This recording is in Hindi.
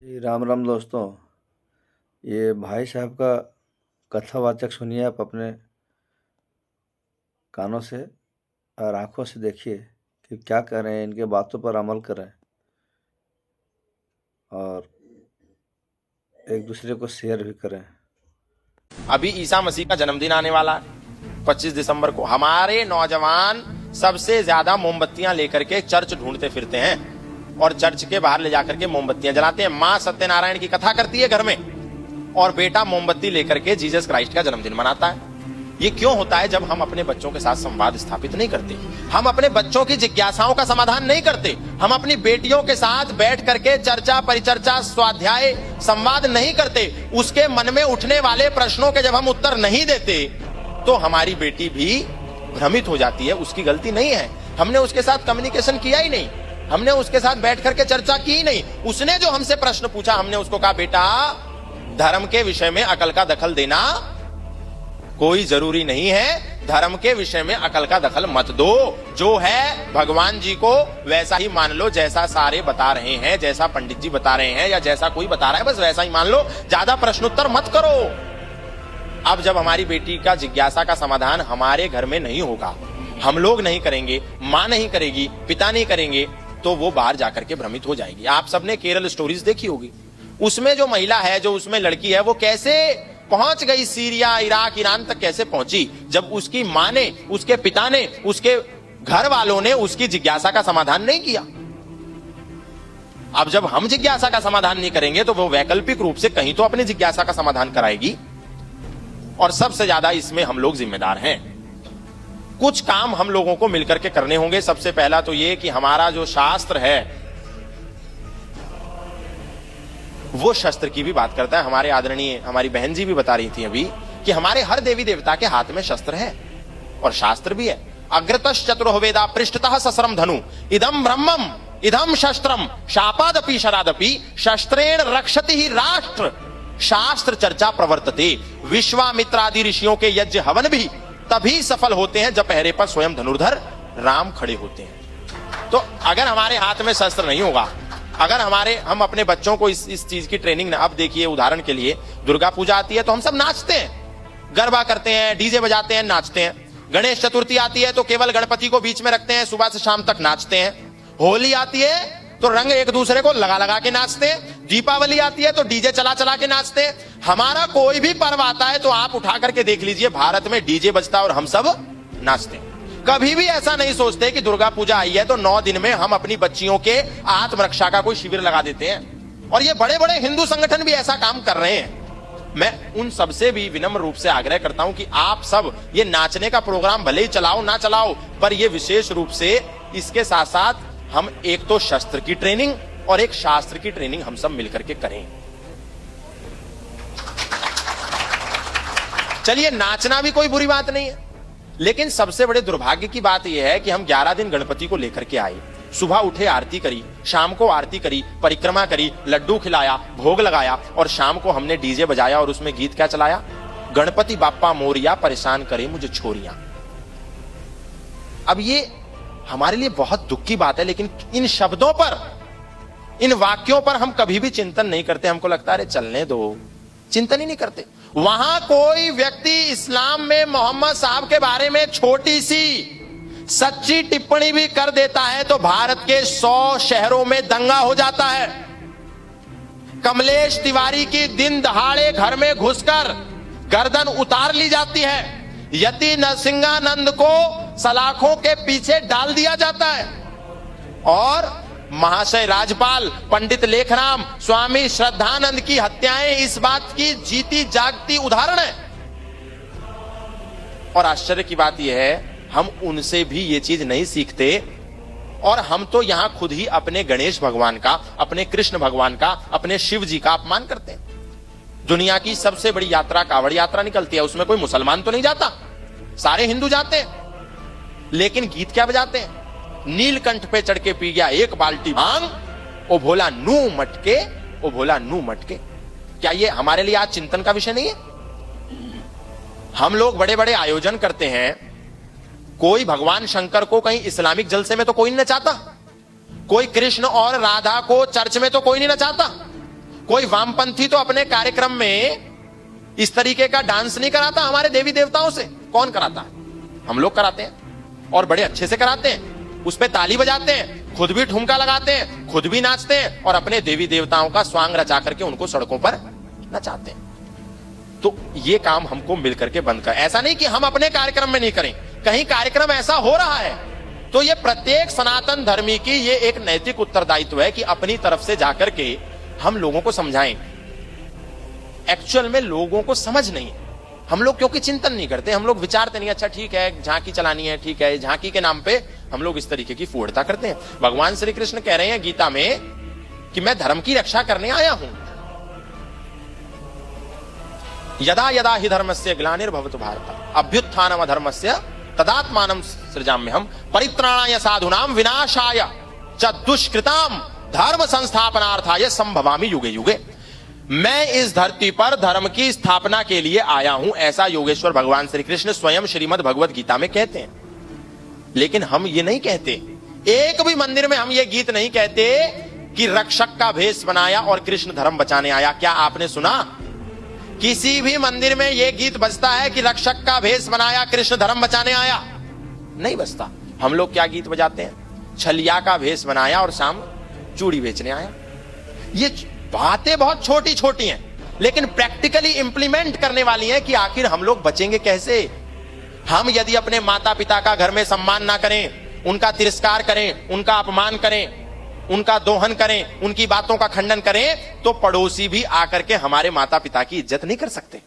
जी, राम राम दोस्तों। ये भाई साहब का कथावाचक सुनिए आप अपने कानों से और आंखों से देखिए कि क्या कर रहे हैं, इनके बातों पर अमल करें और एक दूसरे को शेयर भी करें। अभी ईसा मसीह का जन्मदिन आने वाला है 25 दिसंबर को। हमारे नौजवान सबसे ज्यादा मोमबत्तियां लेकर के चर्च ढूंढते फिरते हैं और चर्च के बाहर ले जाकर के मोमबत्तियां जलाते हैं। मां सत्यनारायण की कथा करती है घर में और बेटा मोमबत्ती लेकर के जीसस क्राइस्ट का जन्मदिन मनाता है। ये क्यों होता है? जब हम अपने बच्चों के साथ संवाद स्थापित नहीं करते, हम अपने बच्चों की जिज्ञासाओं का समाधान नहीं करते, हम अपनी बेटियों के साथ बैठ करके चर्चा परिचर्चा स्वाध्याय संवाद नहीं करते, उसके मन में उठने वाले प्रश्नों के जब हम उत्तर नहीं देते तो हमारी बेटी भी भ्रमित हो जाती है। उसकी गलती नहीं है, हमने उसके साथ कम्युनिकेशन किया ही नहीं, हमने उसके साथ बैठ करके चर्चा की ही नहीं। उसने जो हमसे प्रश्न पूछा, हमने उसको कहा बेटा धर्म के विषय में अकल का दखल देना कोई जरूरी नहीं है, धर्म के विषय में अकल का दखल मत दो, जो है भगवान जी को वैसा ही मान लो जैसा सारे बता रहे हैं, जैसा पंडित जी बता रहे हैं या जैसा कोई बता रहा है बस वैसा ही मान लो, ज्यादा प्रश्नोत्तर मत करो। अब जब हमारी बेटी का जिज्ञासा का समाधान हमारे घर में नहीं होगा, हम लोग नहीं करेंगे, मां नहीं करेगी, पिता नहीं करेंगे, तो वो बाहर जाकर के भ्रमित हो जाएगी। आप सबने केरल स्टोरीज देखी होगी, उसमें जो महिला है, जो उसमें लड़की है, वो कैसे पहुंच गई सीरिया इराक ईरान तक कैसे पहुंची, जब उसकी मां ने, उसके पिता ने, उसके घर वालों ने उसकी जिज्ञासा का समाधान नहीं किया। अब जब हम जिज्ञासा का समाधान नहीं करेंगे तो वो वैकल्पिक रूप से कहीं तो अपनी जिज्ञासा का समाधान कराएगी और सबसे ज्यादा इसमें हम लोग जिम्मेदार हैं। कुछ काम हम लोगों को मिलकर के करने होंगे। सबसे पहला तो ये कि हमारा जो शास्त्र है वो शस्त्र की भी बात करता है। हमारे आदरणीय हमारी बहन जी भी बता रही थी अभी कि हमारे हर देवी देवता के हाथ में शस्त्र है और शास्त्र भी है। अग्रतश्च चतुरो वेदा पृष्ठतः सस्रम धनु इदम ब्रह्मम इदम शस्त्रम शापादपि शरादपि शस्त्रेण रक्षति ही राष्ट्र शास्त्र चर्चा प्रवर्तते। विश्वामित्रादि ऋषियों के यज्ञ हवन भी तभी सफल होते हैं जब पहरे पर स्वयं धनुर्धर राम खड़े होते हैं। तो अगर हमारे हाथ में शस्त्र नहीं होगा, अगर हम अपने बच्चों को इस चीज की ट्रेनिंग ना, अब देखिए उदाहरण के लिए दुर्गा पूजा आती है तो हम सब नाचते हैं, गरबा करते हैं, डीजे बजाते हैं, नाचते हैं। गणेश चतुर्थी आती है तो केवल गणपति को बीच में रखते हैं, सुबह से शाम तक नाचते हैं। होली आती है तो रंग एक दूसरे को लगा लगा के नाचते हैं। दीपावली आती है तो डीजे चला चला के नाचते हैं। हमारा कोई भी पर्व आता है तो आप उठा करके देख लीजिए, भारत में डीजे बजता है और हम सब नाचते हैं। कभी भी ऐसा नहीं सोचते कि दुर्गा पूजा आई है तो 9 दिन में हम अपनी बच्चियों के आत्मरक्षा का कोई शिविर लगा देते हैं। और ये बड़े बड़े हिंदू संगठन भी ऐसा काम कर रहे हैं। मैं उन सबसे भी विनम्र रूप से आग्रह करता हूं कि आप सब ये नाचने का प्रोग्राम भले ही चलाओ ना चलाओ, पर ये विशेष रूप से इसके साथ साथ हम एक तो शस्त्र की ट्रेनिंग और एक शास्त्र की ट्रेनिंग हम सब मिलकर के करें। चलिए, नाचना भी कोई बुरी बात नहीं है, लेकिन सबसे बड़े दुर्भाग्य की बात यह है कि हम 11 दिन गणपति को लेकर के आए। सुबह उठे आरती करी, शाम को आरती करी, परिक्रमा करी, लड्डू खिलाया, भोग लगाया और शाम को हमने डीजे बजाया और उसमें गीत क्या चलाया? गणपति बाप्पा मोरिया परेशान करे मुझे छोरियां। अब ये हमारे लिए बहुत दुख की बात है, लेकिन इन शब्दों पर, इन वाक्यों पर हम कभी भी चिंतन नहीं करते। हमको लगता है अरे चलने दो, चिंतन ही नहीं करते। वहां कोई व्यक्ति इस्लाम में मोहम्मद साहब के बारे में छोटी सी सच्ची टिप्पणी भी कर देता है तो भारत के 100 शहरों में दंगा हो जाता है। कमलेश तिवारी की दिन दहाड़े घर में घुसकर गर्दन उतार ली जाती है। यति नरसिंहानंद को सलाखों के पीछे डाल दिया जाता है और महाशय राज्यपाल पंडित लेखराम स्वामी श्रद्धानंद की हत्याएं इस बात की जीती जागती उदाहरण है। और आश्चर्य की बात यह है हम उनसे भी ये चीज नहीं सीखते और हम तो यहां खुद ही अपने गणेश भगवान का, अपने कृष्ण भगवान का, अपने शिव जी का अपमान करते हैं। दुनिया की सबसे बड़ी यात्रा कावड़ यात्रा निकलती है, उसमें कोई मुसलमान तो नहीं जाता, सारे हिंदू जाते हैं, लेकिन गीत क्या बजाते हैं? नीलकंठ पे चढ़ के पी गया एक बाल्टी भांग, ओ भोला नू मटके, ओ भोला नू मटके। क्या ये हमारे लिए आज चिंतन का विषय नहीं है? हम लोग बड़े बड़े आयोजन करते हैं, कोई भगवान शंकर को कहीं इस्लामिक जलसे में तो कोई नहीं नचाता, कोई कृष्ण और राधा को चर्च में तो कोई नहीं नचाता, कोई वामपंथी तो अपने कार्यक्रम में इस तरीके का डांस नहीं कराता हमारे देवी देवताओं से। कौन कराता है? हम लोग कराते हैं और बड़े अच्छे से कराते हैं। उस पे ताली बजाते हैं, खुद भी ठुमका लगाते हैं, खुद भी नाचते हैं और अपने देवी देवताओं का स्वांग रचा करके उनको सड़कों पर नचाते हैं। तो ये काम हमको मिलकर के बंद कर, ऐसा नहीं कि हम अपने कार्यक्रम में नहीं करें, कहीं कार्यक्रम ऐसा हो रहा है तो ये प्रत्येक सनातन धर्मी की ये एक नैतिक उत्तरदायित्व है कि अपनी तरफ से जाकर के हम लोगों को समझाएं। एक्चुअल में लोगों को समझ नहीं है, हम लोग क्योंकि चिंतन नहीं करते, हम लोग विचारते नहीं, अच्छा ठीक है झांकी चलानी है, ठीक है, झांकी के नाम पे हम लोग इस तरीके की फूहड़ता करते हैं। भगवान श्री कृष्ण कह रहे हैं गीता में कि मैं धर्म की रक्षा करने आया हूं। यदा यदा हि धर्मस्य ग्लानिर्भवतु भारत अभ्युत्थानम अधर्मस्य तदात्मानं सृजाम्यहम् परित्राणाय साधूनां विनाशाय च दुष्कृताम धर्म संस्थापनार्थाय संभवामि युगे युगे। मैं इस धरती पर धर्म की स्थापना के लिए आया हूं, ऐसा योगेश्वर भगवान श्री कृष्ण स्वयं श्रीमद् भगवत गीता में कहते हैं। लेकिन हम ये नहीं कहते, एक भी मंदिर में हम ये गीत नहीं कहते कि रक्षक का भेष बनाया और कृष्ण धर्म बचाने आया। क्या आपने सुना किसी भी मंदिर में यह गीत बजता है कि रक्षक का भेष बनाया कृष्ण धर्म बचाने आया? नहीं बजता। हम लोग क्या गीत बजाते हैं? छलिया का भेष बनाया और शाम चूड़ी बेचने आया। ये बातें बहुत छोटी छोटी हैं लेकिन प्रैक्टिकली इंप्लीमेंट करने वाली हैं कि आखिर हम लोग बचेंगे कैसे। हम यदि अपने माता पिता का घर में सम्मान ना करें, उनका तिरस्कार करें, उनका अपमान करें, उनका दोहन करें, उनकी बातों का खंडन करें, तो पड़ोसी भी आकर के हमारे माता पिता की इज्जत नहीं कर सकते।